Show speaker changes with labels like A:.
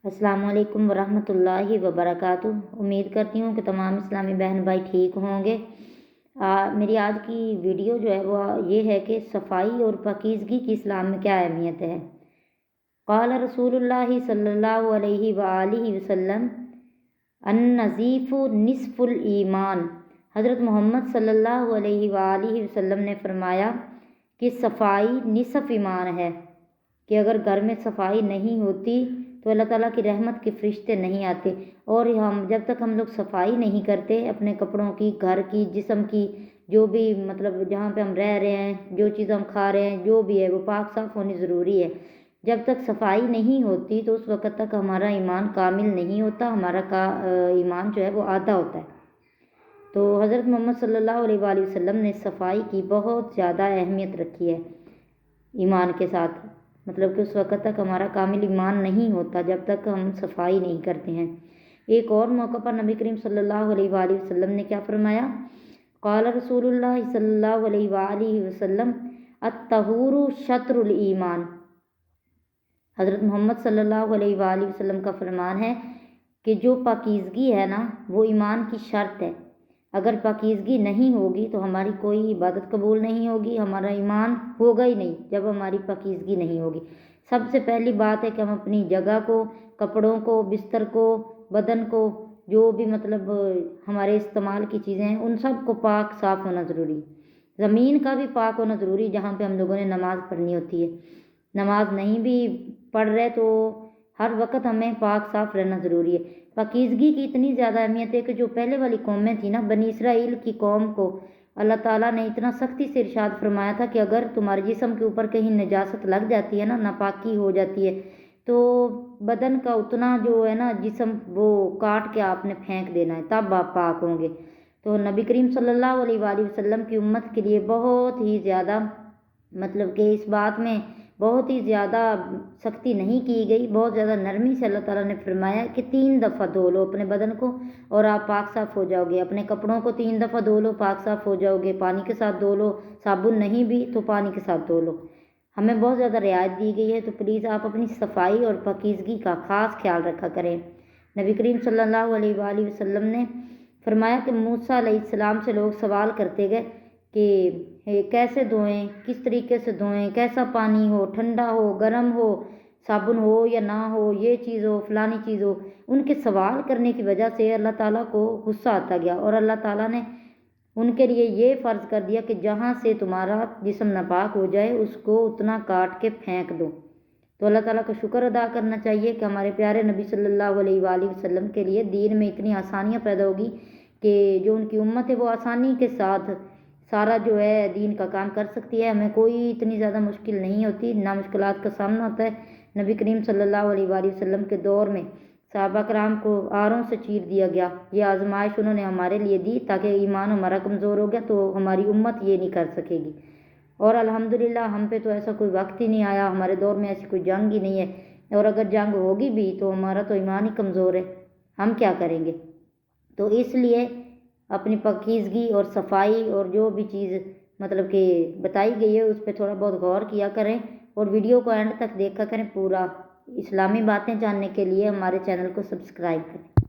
A: السلام علیکم ورحمۃ اللہ وبرکاتہ۔ امید کرتی ہوں کہ تمام اسلامی بہن بھائی ٹھیک ہوں گے۔ میری آج کی ویڈیو جو ہے وہ یہ ہے کہ صفائی اور پاکیزگی کی اسلام میں کیا اہمیت ہے۔ قال رسول اللہ صلی اللہ علیہ وآلہ وسلم النظیف نصف الایمان۔ حضرت محمد صلی اللہ علیہ وآلہ وسلم نے فرمایا کہ صفائی نصف ایمان ہے، کہ اگر گھر میں صفائی نہیں ہوتی تو اللہ تعالیٰ کی رحمت کے فرشتے نہیں آتے، اور جب تک ہم لوگ صفائی نہیں کرتے اپنے کپڑوں کی، گھر کی، جسم کی، جو بھی جہاں پہ ہم رہ رہے ہیں، جو چیز ہم کھا رہے ہیں، جو بھی ہے وہ پاک صاف ہونی ضروری ہے۔ جب تک صفائی نہیں ہوتی تو اس وقت تک ہمارا ایمان کامل نہیں ہوتا، ہمارا ایمان جو ہے وہ آدھا ہوتا ہے۔ تو حضرت محمد صلی اللہ علیہ وآلہ وسلم نے صفائی کی بہت زیادہ اہمیت رکھی ہے ایمان کے ساتھ، کہ اس وقت تک ہمارا کامل ایمان نہیں ہوتا جب تک ہم صفائی نہیں کرتے ہیں۔ ایک اور موقع پر نبی کریم صلی اللہ علیہ وآلہ وسلم نے کیا فرمایا؟ قال رسول اللہ صلی اللہ علیہ وآلہ وسلم الطہور شطر الایمان۔ حضرت محمد صلی اللہ علیہ وآلہ وسلم کا فرمان ہے کہ جو پاکیزگی ہے نا وہ ایمان کی شرط ہے۔ اگر پاکیزگی نہیں ہوگی تو ہماری کوئی عبادت قبول نہیں ہوگی، ہمارا ایمان ہوگا ہی نہیں جب ہماری پاکیزگی نہیں ہوگی۔ سب سے پہلی بات ہے کہ ہم اپنی جگہ کو، کپڑوں کو، بستر کو، بدن کو، جو بھی ہمارے استعمال کی چیزیں ہیں ان سب کو پاک صاف ہونا ضروری ہے۔ زمین کا بھی پاک ہونا ضروری، جہاں پہ ہم لوگوں نے نماز پڑھنی ہوتی ہے۔ نماز نہیں بھی پڑھ رہے تو ہر وقت ہمیں پاک صاف رہنا ضروری ہے۔ پاکیزگی کی اتنی زیادہ اہمیت ہے کہ جو پہلے والی قومیں تھیں نا، بنی اسرائیل کی قوم کو اللہ تعالیٰ نے اتنا سختی سے ارشاد فرمایا تھا کہ اگر تمہارے جسم کے اوپر کہیں نجاست لگ جاتی ہے نا، ناپاکی ہو جاتی ہے، تو بدن کا اتنا جو ہے نا جسم وہ کاٹ کے آپ نے پھینک دینا ہے، تب آپ پاک ہوں گے۔ تو نبی کریم صلی اللہ علیہ وآلہ وسلم کی امت کے لیے بہت ہی زیادہ کہ اس بات میں بہت ہی زیادہ سختی نہیں کی گئی، بہت زیادہ نرمی سے اللہ تعالیٰ نے فرمایا کہ 3 دفعہ دھو لو اپنے بدن کو اور آپ پاک صاف ہو جاؤ گے۔ اپنے کپڑوں کو 3 دفعہ دھو لو، پاک صاف ہو جاؤ گے۔ پانی کے ساتھ دھو لو، صابن نہیں بھی تو پانی کے ساتھ دھو لو۔ ہمیں بہت زیادہ رعایت دی گئی ہے، تو پلیز آپ اپنی صفائی اور پاکیزگی کا خاص خیال رکھا کریں۔ نبی کریم صلی اللہ علیہ وآلہ وسلم نے فرمایا کہ موسیٰ علیہ السلام سے لوگ سوال کرتے گئے کہ کیسے دھوئیں، کس طریقے سے دھوئیں، کیسا پانی ہو، ٹھنڈا ہو، گرم ہو، صابن ہو یا نہ ہو، یہ چیز ہو، فلانی چیز ہو۔ ان کے سوال کرنے کی وجہ سے اللہ تعالیٰ کو غصہ آتا گیا، اور اللہ تعالیٰ نے ان کے لیے یہ فرض کر دیا کہ جہاں سے تمہارا جسم ناپاک ہو جائے اس کو اتنا کاٹ کے پھینک دو۔ تو اللہ تعالیٰ کا شکر ادا کرنا چاہیے کہ ہمارے پیارے نبی صلی اللہ علیہ وآلہ وسلم کے لیے دین میں اتنی آسانیاں پیدا ہوگی کہ جو ان کی امت ہے وہ آسانی کے ساتھ سارا جو ہے دین کا کام کر سکتی ہے۔ ہمیں کوئی اتنی زیادہ مشکل نہیں ہوتی، نہ مشکلات کا سامنا ہوتا ہے۔ نبی کریم صلی اللہ علیہ وآلہ وسلم کے دور میں صحابہ کرام کو آروں سے چیر دیا گیا، یہ آزمائش انہوں نے ہمارے لیے دی تاکہ ایمان ہمارا کمزور ہو گیا تو ہماری امت یہ نہیں کر سکے گی۔ اور الحمدللہ ہم پہ تو ایسا کوئی وقت ہی نہیں آیا، ہمارے دور میں ایسی کوئی جنگ ہی نہیں ہے، اور اگر جنگ ہوگی بھی تو ہمارا تو ایمان ہی کمزور ہے، ہم کیا کریں گے؟ تو اس لیے اپنی پاکیزگی اور صفائی اور جو بھی چیز کہ بتائی گئی ہے اس پہ تھوڑا بہت غور کیا کریں، اور ویڈیو کو اینڈ تک دیکھا کریں۔ پورا اسلامی باتیں جاننے کے لیے ہمارے چینل کو سبسکرائب کریں۔